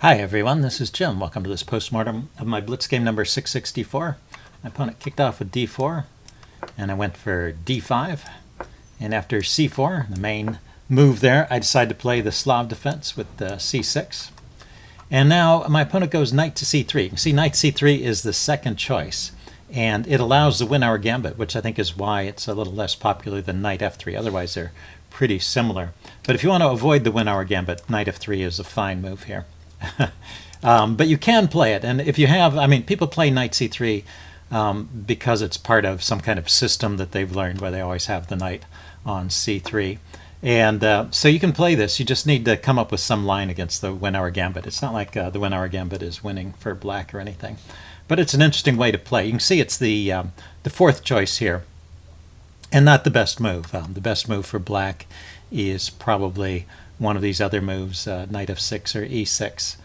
Hi everyone, this is Jim. Welcome to this postmortem of my Blitz game number 664. My opponent kicked off with d4, and I went for d5. And after c4, the main move there, I decided to play the Slav defense with c6. And now my opponent goes knight to c3. You can see knight c3 is the second choice, and it allows the Winawer gambit, which I think is why it's a little less popular than knight f3. Otherwise, they're pretty similar. But if you want to avoid the Winawer gambit, knight f3 is a fine move here. But you can play it, and if you have, people play knight c3 because it's part of some kind of system that they've learned where they always have the knight on c3. And so you can play this. You just need to come up with some line against the Winawer gambit. It's not like the Winawer gambit is winning for black or anything, but it's an interesting way to play. You can see it's the fourth choice here, and not the best move. The best move for black is probably one of these other moves, knight f6 or e6,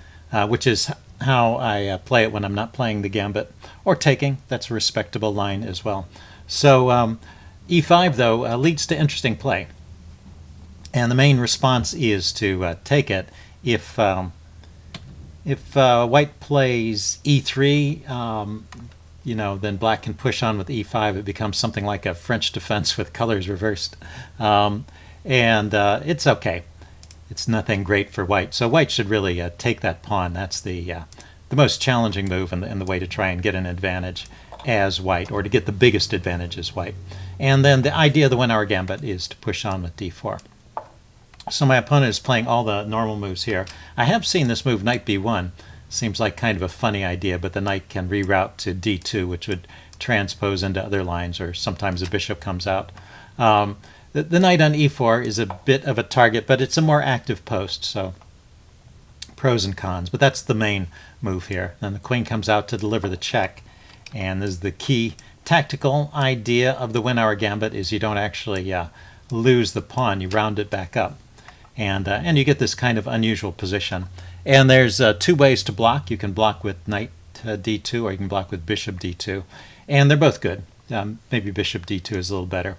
which is how I play it when I'm not playing the gambit or taking. That's a respectable line as well. So e5, though, leads to interesting play. And the main response is to take it. If white plays e3, then black can push on with e5. It becomes something like a French defense with colors reversed. And it's okay. It's nothing great for white. So white should really take that pawn. That's the most challenging move and the way to try and get an advantage as white, or to get the biggest advantage as white. And then the idea of the Winawer gambit is to push on with d4. So my opponent is playing all the normal moves here. I have seen this move, knight b1. Seems like kind of a funny idea, but the knight can reroute to d2, which would transpose into other lines, or sometimes a bishop comes out. The knight on e4 is a bit of a target, but it's a more active post, so pros and cons. But that's the main move here. Then the queen comes out to deliver the check, and this is the key tactical idea of the Winawer gambit, is you don't actually lose the pawn, you round it back up. And you get this kind of unusual position. And there's two ways to block. You can block with knight d2, or you can block with bishop d2. And they're both good. Maybe bishop d2 is a little better,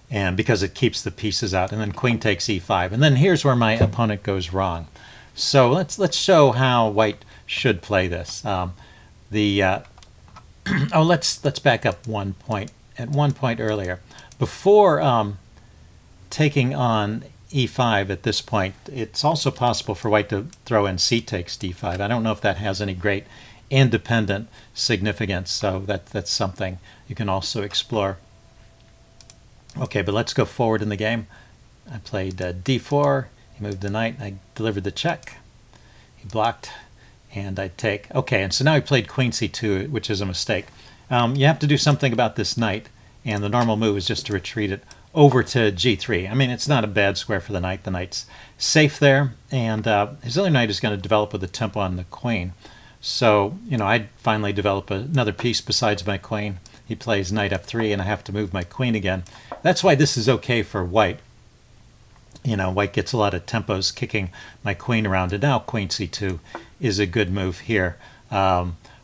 and because it keeps the pieces out. And then queen takes e5. And then here's where my opponent goes wrong. So let's show how white should play this. Let's back up one point. At one point earlier, before taking on e5 at this point, it's also possible for white to throw in c takes d5. I don't know if that has any great independent significance, so that's something you can also explore. Okay, but let's go forward in the game. I played d4, he moved the knight, I delivered the check, he blocked, and I take. Okay, and so now he played queen c2, which is a mistake. You have to do something about this knight, and the normal move is just to retreat it over to g3. It's not a bad square for the knight. The knight's safe there, and his other knight is going to develop with a tempo on the queen. So, I'd finally develop another piece besides my queen. He plays knight f3, and I have to move my queen again. That's why this is okay for white. White gets a lot of tempos kicking my queen around, and now queen c2 is a good move here.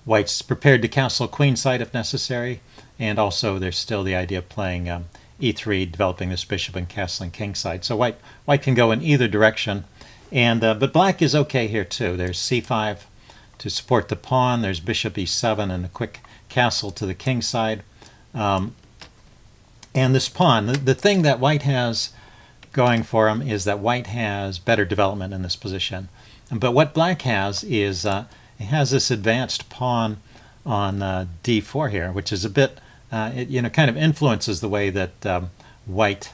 White's prepared to castle queenside if necessary, and also there's still the idea of playing e3, developing this bishop and castling kingside. So white can go in either direction, and but black is okay here too. There's c5 to support the pawn. There's bishop e7 and a quick castle to the king side. And this pawn, the thing that white has going for him is that white has better development in this position. But what black has is it has this advanced pawn on d4 here, which is a bit, kind of influences the way that white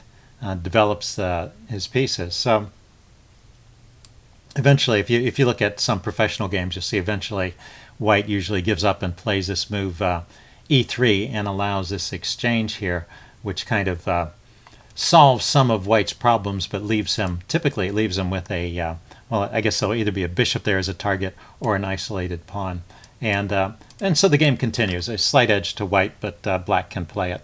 develops his pieces. So eventually, if you look at some professional games, you'll see eventually white usually gives up and plays this move e3 and allows this exchange here, which kind of solves some of white's problems, but typically it leaves him with a, I guess there'll either be a bishop there as a target or an isolated pawn. And so the game continues. A slight edge to white, but black can play it.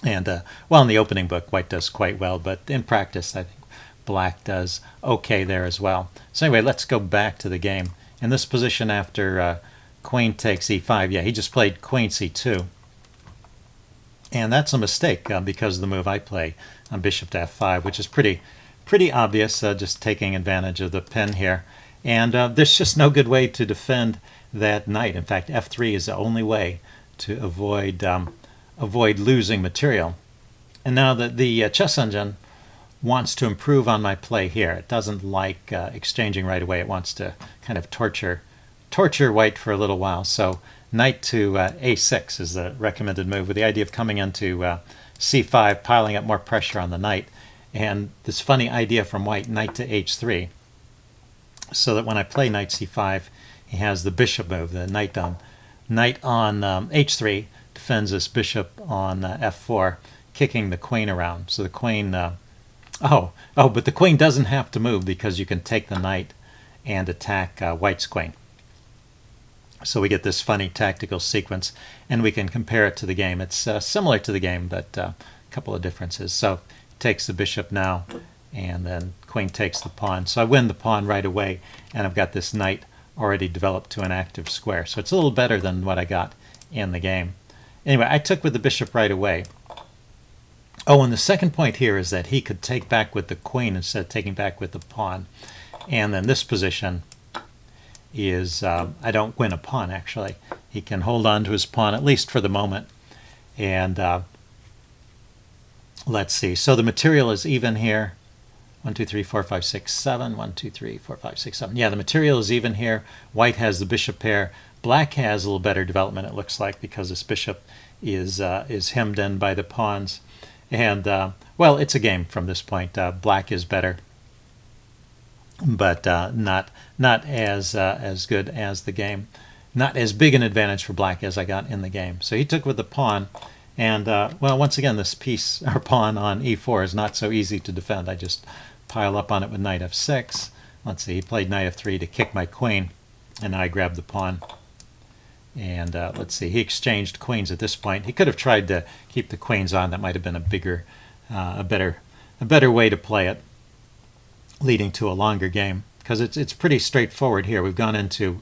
And, in the opening book, white does quite well, but in practice, I think black does okay there as well. So anyway, let's go back to the game. In this position after queen takes e5, he just played queen c2. And that's a mistake because of the move I play on bishop to f5, which is pretty pretty obvious, just taking advantage of the pin here. And there's just no good way to defend that knight. In fact, f3 is the only way to avoid losing material. And now that the chess engine wants to improve on my play here. It doesn't like exchanging right away. It wants to kind of torture white for a little while. So knight to a6 is the recommended move, with the idea of coming into c5, piling up more pressure on the knight. And this funny idea from white, knight to h3, so that when I play knight c5, he has the bishop move. The knight on h3 defends this bishop on f4, kicking the queen around. So the queen, but the queen doesn't have to move, because you can take the knight and attack white's queen. So we get this funny tactical sequence, and we can compare it to the game. It's similar to the game, but a couple of differences. So takes the bishop now, and then queen takes the pawn. So I win the pawn right away, and I've got this knight already developed to an active square. So it's a little better than what I got in the game. Anyway, I took with the bishop right away. Oh, and the second point here is that he could take back with the queen instead of taking back with the pawn. And then this position is, I don't win a pawn, actually. He can hold on to his pawn, at least for the moment. And let's see. So the material is even here. 1, 2, 3, 4, 5, 6, 7. 1, 2, 3, 4, 5, 6, 7. Yeah, the material is even here. White has the bishop pair. Black has a little better development, it looks like, because this bishop is hemmed in by the pawns. And, well, it's a game from this point. Black is better, but not as good as the game. Not as big an advantage for black as I got in the game. So he took with the pawn. And, well, once again, this piece, or pawn on e4, is not so easy to defend. I just pile up on it with knight f6. Let's see, he played knight f3 to kick my queen, and now I grab the pawn. And let's see, he exchanged queens at this point. He could have tried to keep the queens on. That might have been a better way to play it, leading to a longer game, because it's pretty straightforward here. We've gone into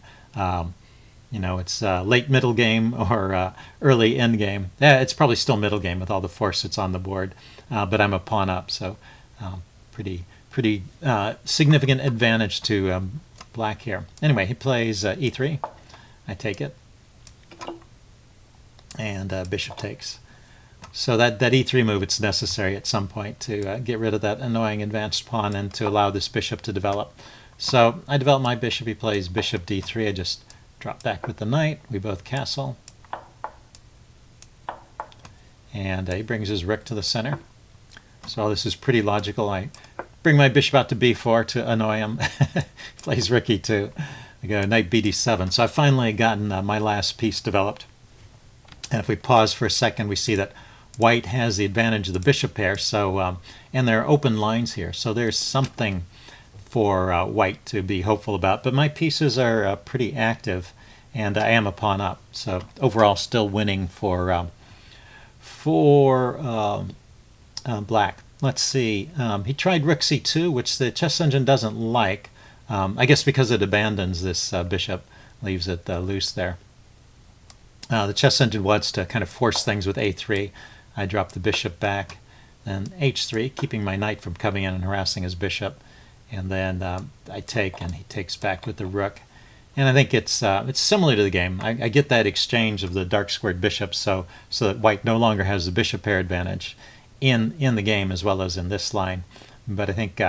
it's late middle game or early end game. It's probably still middle game with all the force that's on the board, but I'm a pawn up, so pretty significant advantage to black here. Anyway, he plays e3. I take it, and bishop takes. So that e3 move, it's necessary at some point to get rid of that annoying advanced pawn and to allow this bishop to develop. So I develop my bishop. He plays bishop d3. I just drop back with the knight. We both castle. And he brings his rook to the center. So all this is pretty logical. I bring my bishop out to b4 to annoy him. Plays rook e2. I go knight bd7. So I've finally gotten my last piece developed. And if we pause for a second, we see that white has the advantage of the bishop pair. So and there are open lines here. So there's something for white to be hopeful about. But my pieces are pretty active, and I am a pawn up. So overall, still winning for black. Let's see. He tried rook c2, which the chess engine doesn't like. I guess because it abandons this bishop, leaves it loose there. The chess engine wants to kind of force things with a3. I drop the bishop back, then h3, keeping my knight from coming in and harassing his bishop. And then I take, and he takes back with the rook. And I think it's similar to the game. I get that exchange of the dark squared bishops, so that white no longer has the bishop pair advantage in the game as well as in this line. But I think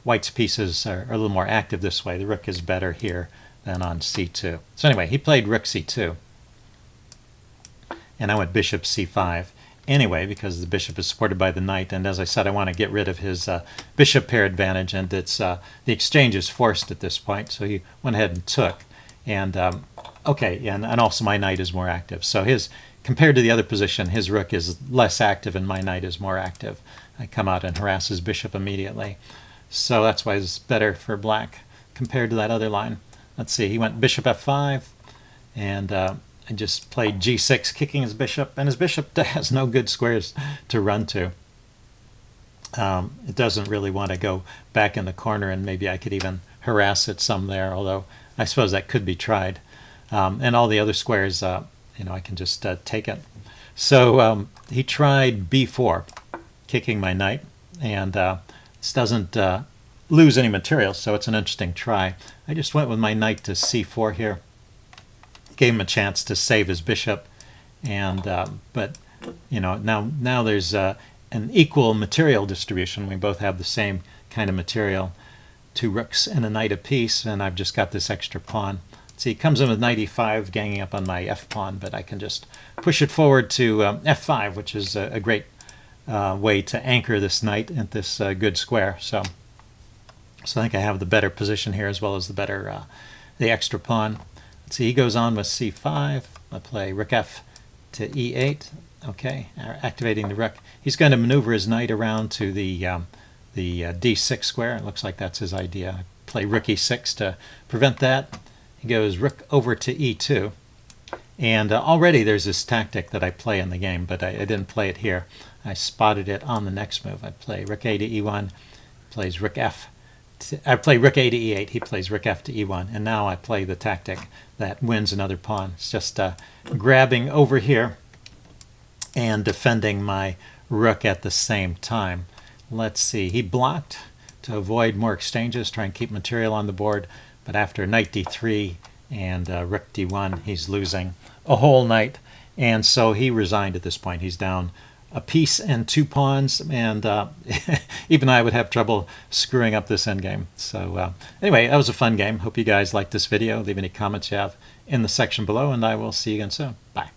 white's pieces are a little more active this way. The rook is better here than on c2. So anyway, he played rook c2. And I went bishop c5 anyway, because the bishop is supported by the knight. And as I said, I want to get rid of his bishop pair advantage, and it's the exchange is forced at this point. So he went ahead and took. And okay, and also my knight is more active. So compared to the other position, his rook is less active and my knight is more active. I come out and harass his bishop immediately. So that's why it's better for black compared to that other line. Let's see, he went bishop f5, and I just played g6, kicking his bishop, and his bishop has no good squares to run to. It doesn't really want to go back in the corner, and maybe I could even harass it some there, although I suppose that could be tried. And all the other squares, I can just take it. So he tried b4, kicking my knight, and this doesn't lose any material, so it's an interesting try. I just went with my knight to c4 here. Gave him a chance to save his bishop, and but you know, now there's an equal material distribution. We both have the same kind of material, 2 rooks and a knight apiece, and I've just got this extra pawn. See, he comes in with knight e5, ganging up on my f pawn, but I can just push it forward to f5, which is a great way to anchor this knight at this good square. So I think I have the better position here, as well as the extra pawn. Let's see, he goes on with c5. I play rook f to e8. Okay, activating the rook. He's going to maneuver his knight around to the d6 square. It looks like that's his idea. I play rook e6 to prevent that. He goes rook over to e2. And already there's this tactic that I play in the game, but I didn't play it here. I spotted it on the next move. I play rook a to e1, plays rook f. I play rook a to e8, he plays rook f to e1, and now I play the tactic that wins another pawn. It's just grabbing over here and defending my rook at the same time. Let's see, he blocked to avoid more exchanges, try and keep material on the board, but after knight d3 and rook d1, he's losing a whole knight, and so he resigned at this point. He's down a piece and 2 pawns, and even I would have trouble screwing up this endgame. So anyway, that was a fun game. Hope you guys liked this video. Leave any comments you have in the section below, and I will see you again soon. Bye.